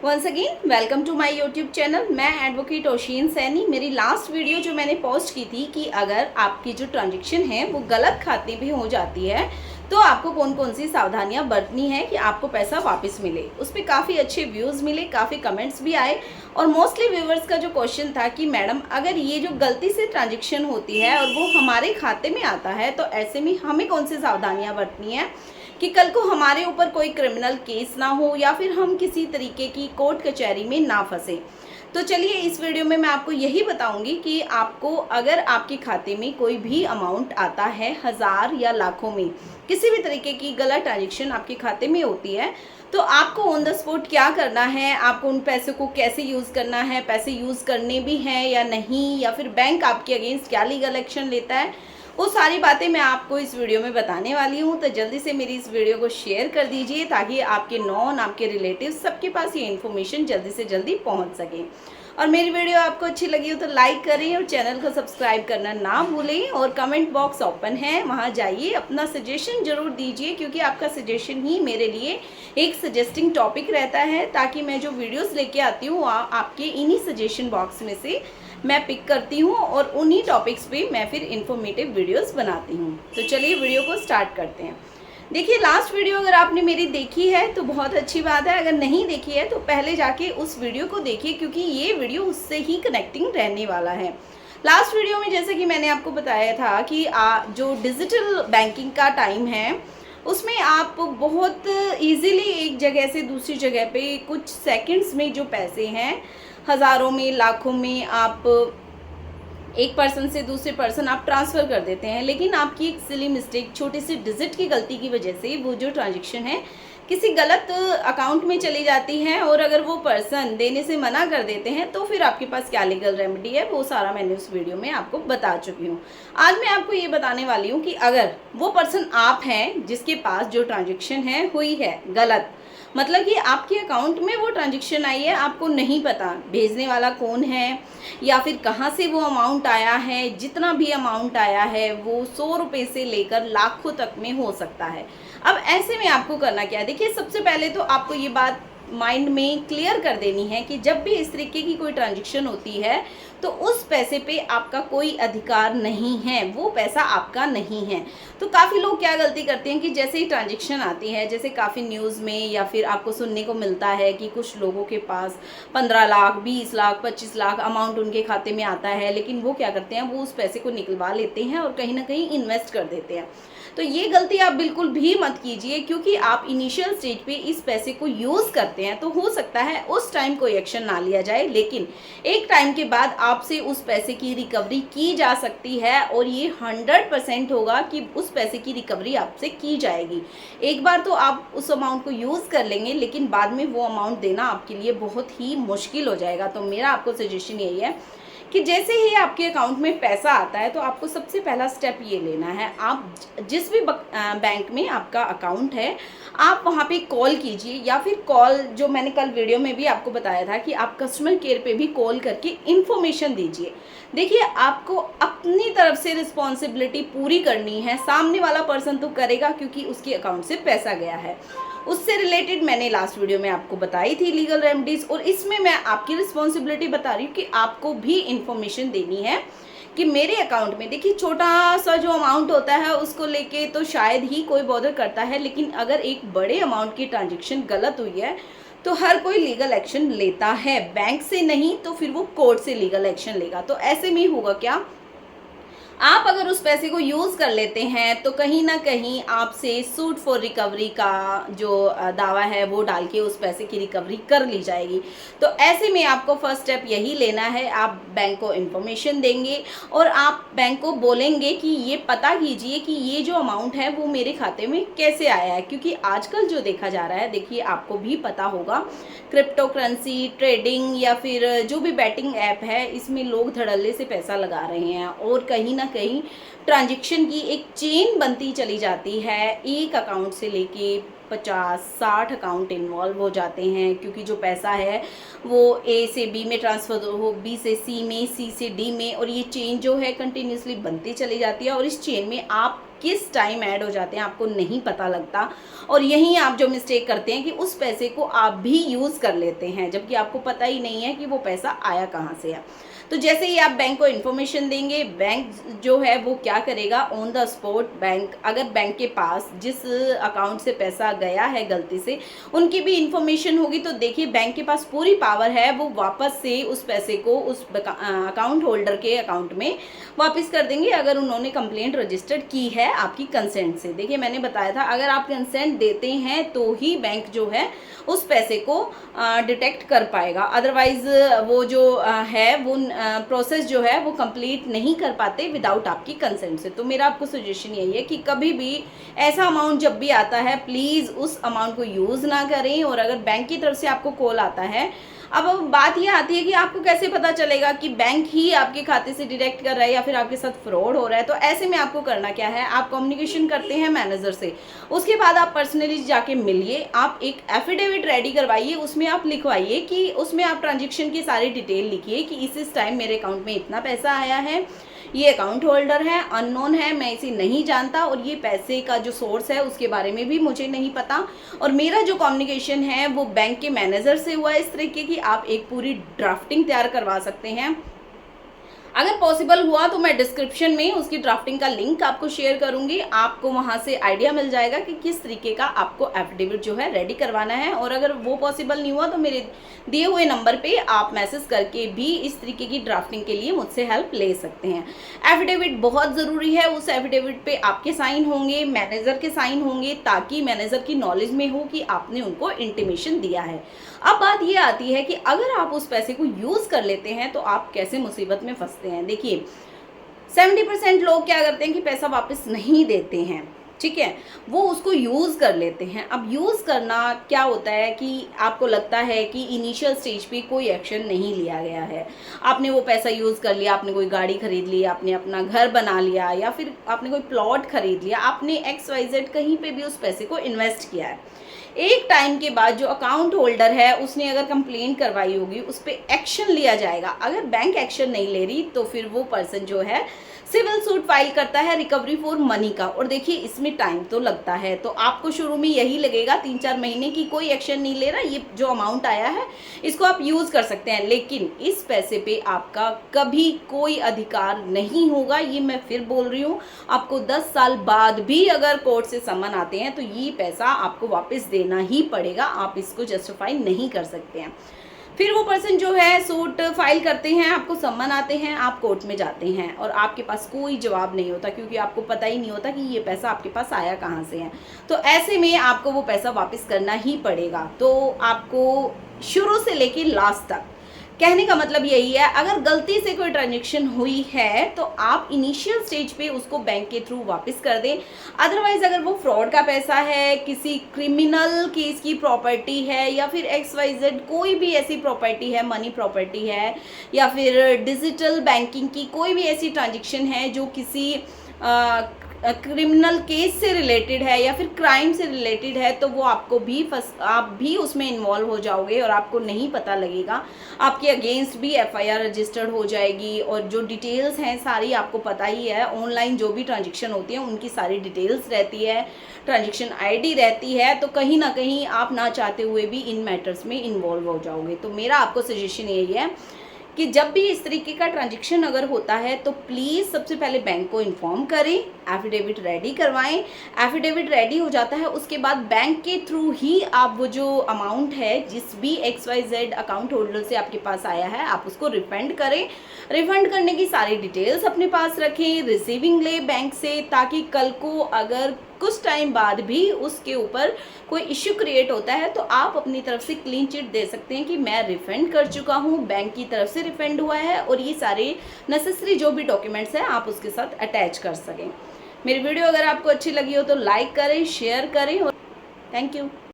Once again welcome to my YouTube channel. मैं advocate Ocean Saini. मेरी last video जो मैंने पोस्ट की थी कि अगर आपकी जो ट्रांजैक्शन है वो गलत खाते में हो जाती है तो आपको कौन कौन सी सावधानियां बरतनी है कि आपको पैसा वापस मिले। उस पर काफ़ी अच्छे व्यूज़ मिले, काफ़ी कमेंट्स भी आए और मोस्टली व्यूवर्स का जो क्वेश्चन था कि मैडम अगर ये जो गलती से ट्रांजैक्शन होती है और वो हमारे खाते में आता है तो ऐसे में हमें कौन सी सावधानियाँ बरतनी है कि कल को हमारे ऊपर कोई क्रिमिनल केस ना हो या फिर हम किसी तरीके की कोर्ट कचहरी में ना फंसे। तो चलिए इस वीडियो में मैं आपको यही बताऊंगी कि आपको अगर आपके खाते में कोई भी अमाउंट आता है, हज़ार या लाखों में किसी भी तरीके की गलत ट्रांजेक्शन आपके खाते में होती है तो आपको ऑन द स्पॉट क्या करना है, आपको उन पैसों को कैसे यूज़ करना है, पैसे यूज़ करने भी हैं या नहीं, या फिर बैंक आपके अगेंस्ट क्या लीगल एक्शन लेता है, वो सारी बातें मैं आपको इस वीडियो में बताने वाली हूँ। तो जल्दी से मेरी इस वीडियो को शेयर कर दीजिए ताकि आपके नॉन, आपके रिलेटिव सबके पास ये इन्फॉर्मेशन जल्दी से जल्दी पहुँच सके। और मेरी वीडियो आपको अच्छी लगी हो तो लाइक करें और चैनल को सब्सक्राइब करना ना भूलें। और कमेंट बॉक्स ओपन है, वहाँ जाइए, अपना सजेशन ज़रूर दीजिए क्योंकि आपका सजेशन ही मेरे लिए एक सजेस्टिंग टॉपिक रहता है ताकि मैं जो वीडियोस लेके आती हूँ आपके इन्हीं सजेशन बॉक्स में से मैं पिक करती हूँ और उन्हीं टॉपिक्स पे मैं फिर इन्फॉर्मेटिव वीडियोस बनाती हूँ। तो चलिए वीडियो को स्टार्ट करते हैं। देखिए लास्ट वीडियो अगर आपने मेरी देखी है तो बहुत अच्छी बात है, अगर नहीं देखी है तो पहले जाके उस वीडियो को देखिए क्योंकि ये वीडियो उससे ही कनेक्टिंग रहने वाला है। लास्ट वीडियो में जैसे कि मैंने आपको बताया था कि जो डिजिटल बैंकिंग का टाइम है उसमें आप बहुत इजीली एक जगह से दूसरी जगह पे कुछ सेकंड्स में जो पैसे हैं, हज़ारों में, लाखों में, आप एक पर्सन से दूसरे पर्सन आप ट्रांसफ़र कर देते हैं। लेकिन आपकी एक सिली मिस्टेक, छोटी सी डिजिट की गलती की वजह से वो जो ट्रांजैक्शन है किसी गलत अकाउंट में चली जाती है और अगर वो पर्सन देने से मना कर देते हैं तो फिर आपके पास क्या लीगल रेमेडी है वो सारा मैंने उस वीडियो में आपको बता चुकी हूँ। आज मैं आपको ये बताने वाली हूँ कि अगर वो पर्सन आप हैं जिसके पास जो ट्रांजैक्शन है हुई है गलत, मतलब कि आपके अकाउंट में वो ट्रांजैक्शन आई है, आपको नहीं पता भेजने वाला कौन है या फिर कहाँ से वो अमाउंट आया है, जितना भी अमाउंट आया है वो 100 रुपये से लेकर लाखों तक में हो सकता है। अब ऐसे में आपको करना क्या है, देखिए सबसे पहले तो आपको ये बात माइंड में क्लियर कर देनी है कि जब भी इस तरीके की कोई ट्रांजैक्शन होती है तो उस पैसे पे आपका कोई अधिकार नहीं है, वो पैसा आपका नहीं है। तो काफ़ी लोग क्या गलती करते हैं कि जैसे ही ट्रांजैक्शन आती है, जैसे काफ़ी न्यूज़ में या फिर आपको सुनने को मिलता है कि कुछ लोगों के पास 15 लाख, 20 लाख, 25 लाख अमाउंट उनके खाते में आता है, लेकिन वो क्या करते हैं, वो उस पैसे को निकलवा लेते हैं और कहीं ना कहीं इन्वेस्ट कर देते हैं। तो ये गलती आप बिल्कुल भी मत कीजिए क्योंकि आप इनिशियल स्टेज पे इस पैसे को यूज़ करते हैं तो हो सकता है उस टाइम कोई एक्शन ना लिया जाए, लेकिन एक टाइम के बाद आपसे उस पैसे की रिकवरी की जा सकती है और ये 100% होगा कि उस पैसे की रिकवरी आपसे की जाएगी। एक बार तो आप उस अमाउंट को यूज़ कर लेंगे लेकिन बाद में वो अमाउंट देना आपके लिए बहुत ही मुश्किल हो जाएगा। तो मेरा आपको सजेशन यही है कि जैसे ही आपके अकाउंट में पैसा आता है तो आपको सबसे पहला स्टेप ये लेना है, आप जिस भी बैंक में आपका अकाउंट है आप वहाँ पे कॉल कीजिए या फिर कॉल, जो मैंने कल वीडियो में भी आपको बताया था कि आप कस्टमर केयर पे भी कॉल करके इन्फॉर्मेशन दीजिए। देखिए आपको अपनी तरफ से रिस्पॉन्सिबिलिटी पूरी करनी है, सामने वाला पर्सन तो करेगा क्योंकि उसके अकाउंट से पैसा गया है। उससे रिलेटेड मैंने लास्ट वीडियो में आपको बताई थी लीगल रेमेडीज और इसमें मैं आपकी रिस्पॉन्सिबिलिटी बता रही हूँ कि आपको भी इंफॉर्मेशन देनी है कि मेरे अकाउंट में, देखिए छोटा सा जो अमाउंट होता है उसको लेके तो शायद ही कोई बॉदर करता है, लेकिन अगर एक बड़े अमाउंट की ट्रांजैक्शन गलत हुई है तो हर कोई लीगल एक्शन लेता है, बैंक से नहीं तो फिर वो कोर्ट से लीगल एक्शन लेगा। तो ऐसे में होगा क्या, आप अगर उस पैसे को यूज़ कर लेते हैं तो कहीं ना कहीं आपसे सूट फॉर रिकवरी का जो दावा है वो डाल के उस पैसे की रिकवरी कर ली जाएगी। तो ऐसे में आपको फर्स्ट स्टेप यही लेना है, आप बैंक को इन्फॉर्मेशन देंगे और आप बैंक को बोलेंगे कि ये पता कीजिए कि ये जो अमाउंट है वो मेरे खाते में कैसे आया है। क्योंकि आजकल जो देखा जा रहा है, देखिए आपको भी पता होगा, क्रिप्टो करेंसी ट्रेडिंग या फिर जो भी बैटिंग ऐप है इसमें लोग धड़ल्ले से पैसा लगा रहे हैं और कहीं ना कहीं ट्रांजैक्शन की एक चेन बनती चली जाती है, एक अकाउंट से लेके 50-60 अकाउंट इन्वॉल्व हो जाते हैं क्योंकि जो पैसा है वो ए से बी में ट्रांसफ़र हो, बी से सी में, सी से डी में, और ये चेन जो है कंटिन्यूसली बनती चली जाती है और इस चेन में आप किस टाइम ऐड हो जाते हैं आपको नहीं पता लगता। और यहीं आप जो मिस्टेक करते हैं कि उस पैसे को आप भी यूज़ कर लेते हैं, जबकि आपको पता ही नहीं है कि वो पैसा आया कहाँ से है। तो जैसे ही आप बैंक को इन्फॉर्मेशन देंगे, बैंक जो है वो क्या करेगा, ऑन द स्पॉट बैंक, अगर बैंक के पास जिस अकाउंट से पैसा गया है गलती से, उनकी भी इन्फॉर्मेशन होगी, तो देखिए बैंक के पास पूरी पावर है, वो वापस से उस पैसे को उस अकाउंट होल्डर के अकाउंट में वापस कर देंगे, अगर उन्होंने कंप्लेंट रजिस्टर्ड की है आपकी कंसेंट से। देखिए मैंने बताया था, अगर आप कंसेंट देते हैं तो ही बैंक जो है उस पैसे को डिटेक्ट कर पाएगा, अदरवाइज वो जो है वो प्रोसेस जो है वो कंप्लीट नहीं कर पाते विदाउट आपकी कंसेंट से। तो मेरा आपको सजेशन यही है कि कभी भी ऐसा अमाउंट जब भी आता है प्लीज़ उस अमाउंट को यूज़ ना करें। और अगर बैंक की तरफ से आपको कॉल आता है, अब बात ये आती है कि आपको कैसे पता चलेगा कि बैंक ही आपके खाते से डिडक्ट कर रहा है या फिर आपके साथ फ्रॉड हो रहा है। तो ऐसे में आपको करना क्या है, आप कम्युनिकेशन करते हैं मैनेजर से, उसके बाद आप पर्सनली जाके मिलिए, आप एक एफिडेविट रेडी करवाइए, उसमें आप लिखवाइए कि उसमें आप ट्रांजेक्शन की सारी डिटेल लिखिए कि इस टाइम मेरे अकाउंट में इतना पैसा आया है, ये अकाउंट होल्डर है, अननोन है, मैं इसे नहीं जानता, और ये पैसे का जो सोर्स है उसके बारे में भी मुझे नहीं पता, और मेरा जो कम्युनिकेशन है वो बैंक के मैनेजर से हुआ है। इस तरीके की आप एक पूरी ड्राफ्टिंग तैयार करवा सकते हैं। अगर पॉसिबल हुआ तो मैं डिस्क्रिप्शन में उसकी ड्राफ्टिंग का लिंक आपको शेयर करूंगी, आपको वहां से आइडिया मिल जाएगा कि किस तरीके का आपको एफिडेविट जो है रेडी करवाना है। और अगर वो पॉसिबल नहीं हुआ तो मेरे दिए हुए नंबर पे आप मैसेज करके भी इस तरीके की ड्राफ्टिंग के लिए मुझसे हेल्प ले सकते हैं। एफिडेविट बहुत ज़रूरी है, उस एफिडेविट पे आपके साइन होंगे, मैनेजर के साइन होंगे, ताकि मैनेजर की नॉलेज में हो कि आपने उनको इंटीमेशन दिया है। अब बात ये आती है कि अगर आप उस पैसे को यूज़ कर लेते हैं तो आप कैसे मुसीबत में फंसते हैं। देखिए 70% लोग क्या करते हैं कि पैसा वापस नहीं देते हैं, ठीक है, वो उसको यूज़ कर लेते हैं। अब यूज़ करना क्या होता है कि आपको लगता है कि इनिशियल स्टेज पे कोई एक्शन नहीं लिया गया है, आपने वो पैसा यूज़ कर लिया, आपने कोई गाड़ी खरीद ली, आपने अपना घर बना लिया, या फिर आपने कोई प्लॉट खरीद लिया, आपने XYZ कहीं पे भी उस पैसे को इन्वेस्ट किया है। एक टाइम के बाद जो अकाउंट होल्डर है उसने अगर कंप्लेंट करवाई होगी, उस पर एक्शन लिया जाएगा। अगर बैंक एक्शन नहीं ले रही तो फिर वो पर्सन जो है सिविल सूट फाइल करता है रिकवरी फॉर मनी का। और देखिए इसमें टाइम तो लगता है, तो आपको शुरू में यही लगेगा 3-4 महीने की कोई एक्शन नहीं ले रहा, ये जो अमाउंट आया है इसको आप यूज़ कर सकते हैं, लेकिन इस पैसे पे आपका कभी कोई अधिकार नहीं होगा। ये मैं फिर बोल रही हूँ, आपको 10 साल बाद भी अगर कोर्ट से समन आते हैं तो ये पैसा आपको वापस देना ही पड़ेगा, आप इसको जस्टिफाई नहीं कर सकते हैं। फिर वो पर्सन जो है सूट फाइल करते हैं, आपको सम्मन आते हैं, आप कोर्ट में जाते हैं और आपके पास कोई जवाब नहीं होता, क्योंकि आपको पता ही नहीं होता कि ये पैसा आपके पास आया कहाँ से है। तो ऐसे में आपको वो पैसा वापस करना ही पड़ेगा। तो आपको शुरू से लेकर लास्ट तक कहने का मतलब यही है, अगर गलती से कोई ट्रांजेक्शन हुई है तो आप इनिशियल स्टेज पे उसको बैंक के थ्रू वापस कर दें। अदरवाइज अगर वो फ्रॉड का पैसा है, किसी क्रिमिनल केस की प्रॉपर्टी है, या फिर XYZ कोई भी ऐसी प्रॉपर्टी है, मनी प्रॉपर्टी है, या फिर डिजिटल बैंकिंग की कोई भी ऐसी ट्रांजेक्शन है जो किसी क्रिमिनल केस से रिलेटेड है या फिर क्राइम से रिलेटेड है, तो वो आपको भी आप भी उसमें इन्वॉल्व हो जाओगे और आपको नहीं पता लगेगा। आपके अगेंस्ट भी FIR रजिस्टर्ड हो जाएगी, और जो डिटेल्स हैं सारी आपको पता ही है, ऑनलाइन जो भी ट्रांजेक्शन होती है उनकी सारी डिटेल्स रहती है, ट्रांजेक्शन ID रहती है, तो कहीं ना कहीं आप ना चाहते हुए भी इन मैटर्स में इन्वॉल्व हो जाओगे। तो मेरा आपको सजेशन यही है कि जब भी इस तरीके का ट्रांजेक्शन अगर होता है तो प्लीज़ सबसे पहले बैंक को इन्फॉर्म करें, एफिडेविट रेडी करवाएं। एफिडेविट रेडी हो जाता है, उसके बाद बैंक के थ्रू ही आप वो जो अमाउंट है जिस भी XYZ अकाउंट होल्डर से आपके पास आया है आप उसको रिफंड करें। रिफंड करने की सारी डिटेल्स अपने पास रखें, रिसीविंग ले बैंक से, ताकि कल को अगर कुछ टाइम बाद भी उसके ऊपर कोई इश्यू क्रिएट होता है तो आप अपनी तरफ से क्लीन चिट दे सकते हैं कि मैं रिफंड कर चुका हूँ, बैंक की तरफ से रिफंड हुआ है, और ये सारे नेसेसरी जो भी डॉक्यूमेंट्स हैं आप उसके साथ अटैच कर सकें। मेरी वीडियो अगर आपको अच्छी लगी हो तो लाइक करें, शेयर करें, और थैंक यू।